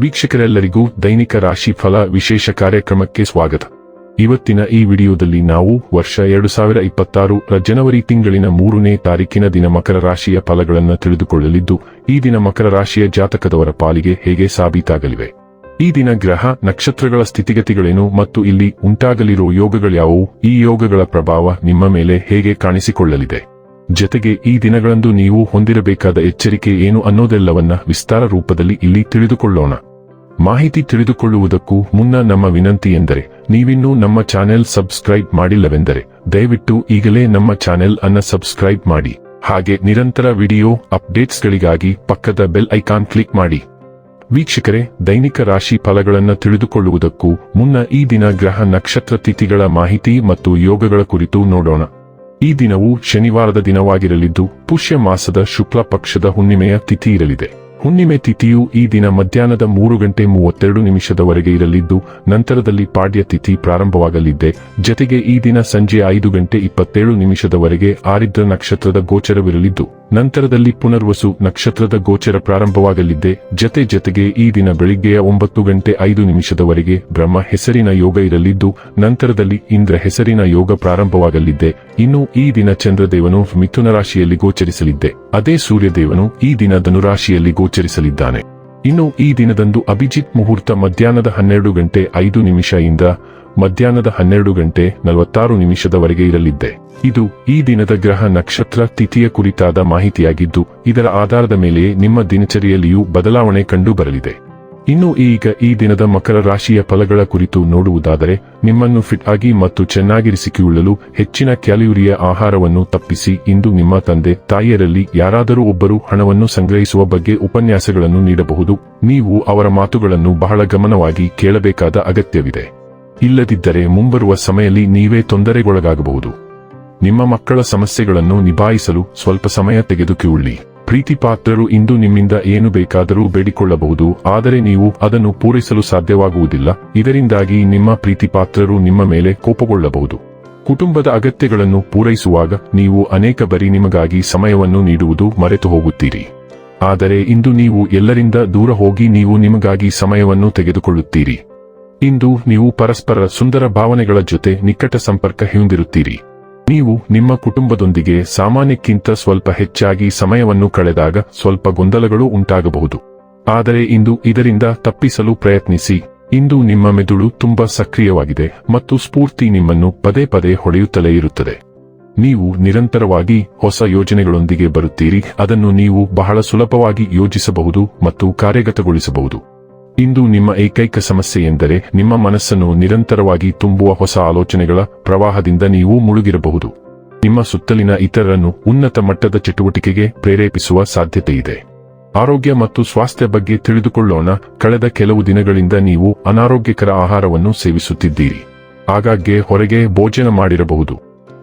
ವೀಕ್ಷಕರೆಲ್ಲರಿಗೂ ದೈನಿಕ ರಾಶಿ ಫಲ ವಿಶೇಷ ಕಾರ್ಯಕ್ರಮಕ್ಕೆ ಸ್ವಾಗತ. ಇವತ್ತಿನ ಈ ವಿಡಿಯೋದಲ್ಲಿ ನಾವು ವರ್ಷ 2026 ರ ಜನವರಿ ತಿಂಗಳಿನ 3ನೇ ತಾರೀಕಿನ ದಿನ ಮಕರ ರಾಶಿಯ ಫಲಗಳನ್ನು ತಿಳಿದುಕೊಳ್ಳಲಿದ್ದು, ಈ ದಿನ ಮಕರ ರಾಶಿಯ ಜಾತಕದವರ ಪಾಲಿಗೆ ಹೇಗೆ ಸಾಬೀತಾಗಲಿವೆ, ಈ ದಿನ ಗ್ರಹ ನಕ್ಷತ್ರಗಳ ಸ್ಥಿತಿಗತಿಗಳೇನು ಮತ್ತು ಇಲ್ಲಿ ಉಂಟಾಗಲಿರುವ ಯೋಗಗಳ್ಯಾವುವು, ಈ ಯೋಗಗಳ ಪ್ರಭಾವ ನಿಮ್ಮ ಮೇಲೆ ಹೇಗೆ ಕಾಣಿಸಿಕೊಳ್ಳಲಿದೆ, ಜೊತೆಗೆ ಈ ದಿನಗಳಂದು ನೀವು ಹೊಂದಿರಬೇಕಾದ ಎಚ್ಚರಿಕೆ ಏನು ಅನ್ನೋದೆಲ್ಲವನ್ನ ವಿಸ್ತಾರ ರೂಪದಲ್ಲಿ ಇಲ್ಲಿ ತಿಳಿದುಕೊಳ್ಳೋಣ. ಮಾಹಿತಿ ತಿಳಿದುಕೊಳ್ಳುವುದಕ್ಕೂ ಮುನ್ನ ನಮ್ಮ ವಿನಂತಿ ಎಂದರೆ, ನೀವಿನ್ನೂ ನಮ್ಮ ಚಾನೆಲ್ ಸಬ್ಸ್ಕ್ರೈಬ್ ಮಾಡಿಲ್ಲವೆಂದರೆ ದಯವಿಟ್ಟು ಈಗಲೇ ನಮ್ಮ ಚಾನೆಲ್ ಅನ್ನು ಸಬ್ಸ್ಕ್ರೈಬ್ ಮಾಡಿ. ಹಾಗೆ ನಿರಂತರ ವಿಡಿಯೋ ಅಪ್ಡೇಟ್ಸ್ಗಳಿಗಾಗಿ ಪಕ್ಕದ ಬೆಲ್ ಐಕಾನ್ ಕ್ಲಿಕ್ ಮಾಡಿ. ವೀಕ್ಷಕರೇ, ದೈನಿಕ ರಾಶಿ ಫಲಗಳನ್ನು ತಿಳಿದುಕೊಳ್ಳುವುದಕ್ಕೂ ಮುನ್ನ ಈ ದಿನ ಗ್ರಹ ನಕ್ಷತ್ರ ತಿಥಿಗಳ ಮಾಹಿತಿ ಮತ್ತು ಯೋಗಗಳ ಕುರಿತು ನೋಡೋಣ. ಈ ದಿನವು ಶನಿವಾರದ ದಿನವಾಗಿರಲಿದ್ದು, ಪುಷ್ಯ ಮಾಸದ ಶುಕ್ಲ ಪಕ್ಷದ ಹುಣ್ಣಿಮೆಯ ತಿಥಿ ಇರಲಿದೆ. ಹುಣ್ಣಿಮೆ ತಿಥಿಯು ಈ ದಿನ ಮಧ್ಯಾಹ್ನದ 3:32 ಇರಲಿದ್ದು, ನಂತರದಲ್ಲಿ ಪಾಡ್ಯ ತಿಥಿ ಪ್ರಾರಂಭವಾಗಲಿದೆ. ಜತೆಗೆ ಈ ದಿನ ಸಂಜೆ 5:27 ಆರಿದ್ರ ನಕ್ಷತ್ರದ ಗೋಚರವಿರಲಿದ್ದು, ನಂತರದಲ್ಲಿ ಪುನರ್ವಸು ನಕ್ಷತ್ರದ ಗೋಚರ ಪ್ರಾರಂಭವಾಗಲಿದೆ. ಜತೆಗೆ ಈ ದಿನ ಬೆಳಿಗ್ಗೆಯ 9:05 ಬ್ರಹ್ಮ ಹೆಸರಿನ ಯೋಗ ಇರಲಿದ್ದು, ನಂತರದಲ್ಲಿ ಇಂದ್ರ ಹೆಸರಿನ ಯೋಗ ಪ್ರಾರಂಭವಾಗಲಿದೆ. ಇನ್ನು ಈ ದಿನ ಚಂದ್ರದೇವನು ಮಿಥುನ ರಾಶಿಯಲ್ಲಿ ಗೋಚರಿಸಲಿದ್ದೆ, ಅದೇ ಸೂರ್ಯದೇವನು ಈ ದಿನ ಧನುರಾಶಿಯಲ್ಲಿ ಗೋಚರಿಸಲಿದ್ದಾನೆ. ಇನ್ನು ಈ ದಿನದಂದು ಅಭಿಜಿತ್ ಮುಹೂರ್ತ ಮಧ್ಯಾಹ್ನದ 12:05 ಇಂದ ಮಧ್ಯಾಹ್ನದ 12:46 ಇರಲಿದೆ. ಇದು ಈ ದಿನದ ಗ್ರಹ ನಕ್ಷತ್ರ ತಿಥಿಯ ಕುರಿತಾದ ಮಾಹಿತಿಯಾಗಿದ್ದು, ಇದರ ಆಧಾರದ ಮೇಲೆಯೇ ನಿಮ್ಮ ದಿನಚರಿಯಲ್ಲಿಯೂ ಬದಲಾವಣೆ ಕಂಡುಬರಲಿದೆ. ಇನ್ನು ಈಗ ಈ ದಿನದ ಮಕರ ರಾಶಿಯ ಫಲಗಳ ಕುರಿತು ನೋಡುವುದಾದರೆ, ನಿಮ್ಮನ್ನು ಫಿಟ್ ಆಗಿ ಮತ್ತು ಚೆನ್ನಾಗಿರಿಸಿಕೊಳ್ಳಲು ಹೆಚ್ಚಿನ ಕ್ಯಾಲೋರಿಯ ಆಹಾರವನ್ನು ತಪ್ಪಿಸಿ. ಇಂದು ನಿಮ್ಮ ತಂದೆ ತಾಯಿಯರಲ್ಲಿ ಯಾರಾದರೂ ಒಬ್ಬರು ಹಣವನ್ನು ಸಂಗ್ರಹಿಸುವ ಬಗ್ಗೆ ಉಪನ್ಯಾಸಗಳನ್ನು ನೀಡಬಹುದು. ನೀವು ಅವರ ಮಾತುಗಳನ್ನು ಬಹಳ ಗಮನವಾಗಿ ಕೇಳಬೇಕಾದ ಅಗತ್ಯವಿದೆ. ಇಲ್ಲದಿದ್ದರೆ ಮುಂಬರುವ ಸಮಯದಲ್ಲಿ ನೀವೇ ತೊಂದರೆಗೊಳಗಾಗಬಹುದು. ನಿಮ್ಮ ಮಕ್ಕಳ ಸಮಸ್ಯೆಗಳನ್ನು ನಿಭಾಯಿಸಲು ಸ್ವಲ್ಪ ಸಮಯ ತೆಗೆದುಕೊಳ್ಳಿ. ಪ್ರೀತಿಪಾತ್ರರು ಇಂದು ನಿಮ್ಮಿಂದ ಏನು ಬೇಕಾದರೂ ಬೇಡಿಕೊಳ್ಳಬಹುದು, ಆದರೆ ನೀವು ಅದನ್ನು ಪೂರೈಸಲು ಸಾಧ್ಯವಾಗುವುದಿಲ್ಲ. ಇದರಿಂದಾಗಿ ನಿಮ್ಮ ಪ್ರೀತಿಪಾತ್ರರು ನಿಮ್ಮ ಮೇಲೆ ಕೋಪಗೊಳ್ಳಬಹುದು. ಕುಟುಂಬದ ಅಗತ್ಯಗಳನ್ನು ಪೂರೈಸುವಾಗ ನೀವು ಅನೇಕ ಬಾರಿ ನಿಮಗಾಗಿ ಸಮಯವನ್ನು ನೀಡುವುದು ಮರೆತು ಹೋಗುತ್ತೀರಿ. ಆದರೆ ಇಂದು ನೀವು ಎಲ್ಲರಿಂದ ದೂರ ಹೋಗಿ ನೀವು ನಿಮಗಾಗಿ ಸಮಯವನ್ನು ತೆಗೆದುಕೊಳ್ಳುತ್ತೀರಿ. ಇಂದು ನೀವು ಪರಸ್ಪರ ಸುಂದರ ಭಾವನೆಗಳ ಜೊತೆ ನಿಕಟ ಸಂಪರ್ಕ ಹೊಂದಿರುತ್ತೀರಿ. ನೀವು ನಿಮ್ಮ ಕುಟುಂಬದೊಂದಿಗೆ ಸಾಮಾನ್ಯಕ್ಕಿಂತ ಸ್ವಲ್ಪ ಹೆಚ್ಚಾಗಿ ಸಮಯವನ್ನು ಕಳೆದಾಗ ಸ್ವಲ್ಪ ಗೊಂದಲಗಳು ಉಂಟಾಗಬಹುದು. ಆದರೆ ಇಂದು ಇದರಿಂದ ತಪ್ಪಿಸಲು ಪ್ರಯತ್ನಿಸಿ. ಇಂದು ನಿಮ್ಮ ಮೆದುಳು ತುಂಬಾ ಸಕ್ರಿಯವಾಗಿದೆ ಮತ್ತು ಸ್ಫೂರ್ತಿ ನಿಮ್ಮನ್ನು ಪದೇ ಪದೇ ಹೊಳೆಯುತ್ತಲೇ ಇರುತ್ತದೆ. ನೀವು ನಿರಂತರವಾಗಿ ಹೊಸ ಯೋಜನೆಗಳೊಂದಿಗೆ ಬರುತ್ತೀರಿ. ಅದನ್ನು ನೀವು ಬಹಳ ಸುಲಭವಾಗಿ ಯೋಜಿಸಬಹುದು ಮತ್ತು ಕಾರ್ಯಗತಗೊಳಿಸಬಹುದು. ಇಂದು ನಿಮ್ಮ ಏಕೈಕ ಸಮಸ್ಯೆ ಎಂದರೆ ನಿಮ್ಮ ಮನಸ್ಸನ್ನು ನಿರಂತರವಾಗಿ ತುಂಬುವ ಹೊಸ ಆಲೋಚನೆಗಳ ಪ್ರವಾಹದಿಂದ ನೀವು ಮುಳುಗಿರಬಹುದು. ನಿಮ್ಮ ಸುತ್ತಲಿನ ಇತರರನ್ನು ಉನ್ನತ ಮಟ್ಟದ ಚಟುವಟಿಕೆಗೆ ಪ್ರೇರೇಪಿಸುವ ಸಾಧ್ಯತೆಯಿದೆ. ಆರೋಗ್ಯ ಮತ್ತು ಸ್ವಾಸ್ಥ್ಯ ಬಗ್ಗೆ ತಿಳಿದುಕೊಳ್ಳೋಣ. ಕಳೆದ ಕೆಲವು ದಿನಗಳಿಂದ ನೀವು ಅನಾರೋಗ್ಯಕರ ಆಹಾರವನ್ನು ಸೇವಿಸುತ್ತಿದ್ದೀರಿ. ಆಗಾಗ್ಗೆ ಹೊರಗೆ ಭೋಜನ ಮಾಡಿರಬಹುದು.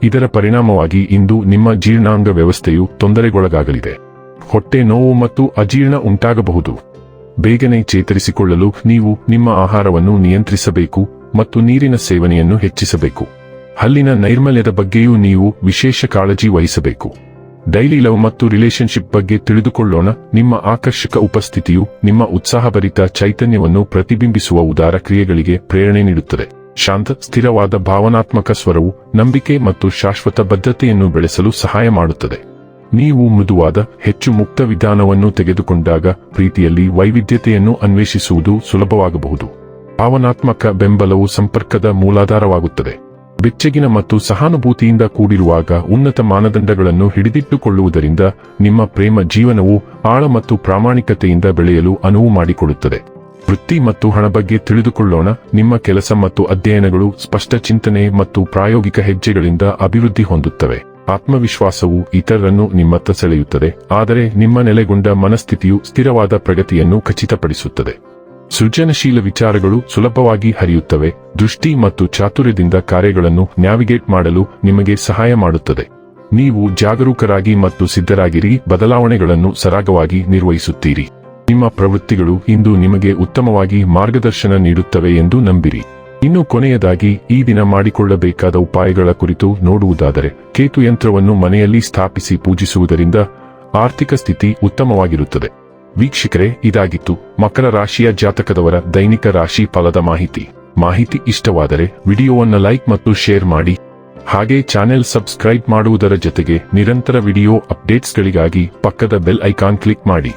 ಇದರ ಪರಿಣಾಮವಾಗಿ ಇಂದು ನಿಮ್ಮ ಜೀರ್ಣಾಂಗ ವ್ಯವಸ್ಥೆಯು ತೊಂದರೆಗೊಳಗಾಗಲಿದೆ. ಹೊಟ್ಟೆ ನೋವು ಮತ್ತು ಅಜೀರ್ಣ ಉಂಟಾಗಬಹುದು. ಬೇಗನೆ ಚೇತರಿಸಿಕೊಳ್ಳಲು ನೀವು ನಿಮ್ಮ ಆಹಾರವನ್ನು ನಿಯಂತ್ರಿಸಬೇಕು ಮತ್ತು ನೀರಿನ ಸೇವನೆಯನ್ನು ಹೆಚ್ಚಿಸಬೇಕು. ಹಲ್ಲಿನ ನೈರ್ಮಲ್ಯದ ಬಗ್ಗೆಯೂ ನೀವು ವಿಶೇಷ ಕಾಳಜಿ ವಹಿಸಬೇಕು. ಡೈಲಿ ಲವ್ ಮತ್ತು ರಿಲೇಶನ್ಶಿಪ್ ಬಗ್ಗೆ ತಿಳಿದುಕೊಳ್ಳೋಣ. ನಿಮ್ಮ ಆಕರ್ಷಕ ಉಪಸ್ಥಿತಿಯು ನಿಮ್ಮ ಉತ್ಸಾಹಭರಿತ ಚೈತನ್ಯವನ್ನು ಪ್ರತಿಬಿಂಬಿಸುವ ಉದಾರ ಕ್ರಿಯೆಗಳಿಗೆ ಪ್ರೇರಣೆ ನೀಡುತ್ತದೆ. ಶಾಂತ, ಸ್ಥಿರವಾದ ಭಾವನಾತ್ಮಕ ಸ್ವರವು ನಂಬಿಕೆ ಮತ್ತು ಶಾಶ್ವತ ಬದ್ಧತೆಯನ್ನು ಬೆಳೆಸಲು ಸಹಾಯ ಮಾಡುತ್ತದೆ. ನೀವು ಮೃದುವಾದ, ಹೆಚ್ಚು ಮುಕ್ತ ವಿಧಾನವನ್ನು ತೆಗೆದುಕೊಂಡಾಗ ಪ್ರೀತಿಯಲ್ಲಿ ವೈವಿಧ್ಯತೆಯನ್ನು ಅನ್ವೇಷಿಸುವುದು ಸುಲಭವಾಗಬಹುದು. ಭಾವನಾತ್ಮಕ ಬೆಂಬಲವು ಸಂಪರ್ಕದ ಮೂಲಾಧಾರವಾಗುತ್ತದೆ. ಬೆಚ್ಚಗಿನ ಮತ್ತು ಸಹಾನುಭೂತಿಯಿಂದ ಕೂಡಿರುವಾಗ ಉನ್ನತ ಮಾನದಂಡಗಳನ್ನು ಹಿಡಿದಿಟ್ಟುಕೊಳ್ಳುವುದರಿಂದ ನಿಮ್ಮ ಪ್ರೇಮ ಜೀವನವು ಆಳ ಮತ್ತು ಪ್ರಾಮಾಣಿಕತೆಯಿಂದ ಬೆಳೆಯಲು ಅನುವು ಮಾಡಿಕೊಡುತ್ತದೆ. ವೃತ್ತಿ ಮತ್ತು ಹಣ ಬಗ್ಗೆ ತಿಳಿದುಕೊಳ್ಳೋಣ. ನಿಮ್ಮ ಕೆಲಸ ಮತ್ತು ಅಧ್ಯಯನಗಳು ಸ್ಪಷ್ಟ ಚಿಂತನೆ ಮತ್ತು ಪ್ರಾಯೋಗಿಕ ಹೆಜ್ಜೆಗಳಿಂದ ಅಭಿವೃದ್ಧಿ ಹೊಂದುತ್ತವೆ. ಆತ್ಮವಿಶ್ವಾಸವು ಇತರರನ್ನು ನಿಮ್ಮತ್ತ ಸೆಳೆಯುತ್ತದೆ, ಆದರೆ ನಿಮ್ಮ ನೆಲೆಗೊಂಡ ಮನಸ್ಥಿತಿಯು ಸ್ಥಿರವಾದ ಪ್ರಗತಿಯನ್ನು ಖಚಿತಪಡಿಸುತ್ತದೆ. ಸೃಜನಶೀಲ ವಿಚಾರಗಳು ಸುಲಭವಾಗಿ ಹರಿಯುತ್ತವೆ. ದೃಷ್ಟಿ ಮತ್ತು ಚಾತುರ್ಯದಿಂದ ಕಾರ್ಯಗಳನ್ನು ನ್ಯಾವಿಗೇಟ್ ಮಾಡಲು ನಿಮಗೆ ಸಹಾಯ ಮಾಡುತ್ತದೆ. ನೀವು ಜಾಗರೂಕರಾಗಿ ಮತ್ತು ಸಿದ್ಧರಾಗಿರಿ. ಬದಲಾವಣೆಗಳನ್ನು ಸರಾಗವಾಗಿ ನಿರ್ವಹಿಸುತ್ತೀರಿ. ನಿಮ್ಮ ಪ್ರವೃತ್ತಿಗಳು ಇಂದು ನಿಮಗೆ ಉತ್ತಮವಾಗಿ ಮಾರ್ಗದರ್ಶನ ನೀಡುತ್ತವೆ ಎಂದು ನಂಬಿರಿ. ಇನ್ನು ಕೊನೆಯದಾಗಿ ಈ ದಿನ ಮಾಡಿಕೊಳ್ಳಬೇಕಾದ ಉಪಾಯಗಳ ಕುರಿತು ನೋಡುವುದಾದರೆ, ಕೇತು ಯಂತ್ರವನ್ನು ಮನೆಯಲ್ಲಿ ಸ್ಥಾಪಿಸಿ ಪೂಜಿಸುವುದರಿಂದ ಆರ್ಥಿಕ ಸ್ಥಿತಿ ಉತ್ತಮವಾಗಿರುತ್ತದೆ. ವೀಕ್ಷಕರೇ, ಇದಾಗಿತ್ತು ಮಕರ ರಾಶಿಯ ಜಾತಕದವರ ದೈನಿಕ ರಾಶಿ ಫಲದ ಮಾಹಿತಿ ಇಷ್ಟವಾದರೆ ವಿಡಿಯೋವನ್ನು ಲೈಕ್ ಮತ್ತು ಶೇರ್ ಮಾಡಿ. ಹಾಗೆ ಚಾನೆಲ್ ಸಬ್ಸ್ಕ್ರೈಬ್ ಮಾಡುವುದರ ಜೊತೆಗೆ ನಿರಂತರ ವಿಡಿಯೋ ಅಪ್ಡೇಟ್ಸ್ಗಳಿಗಾಗಿ ಪಕ್ಕದ ಬೆಲ್ ಐಕಾನ್ ಕ್ಲಿಕ್ ಮಾಡಿ.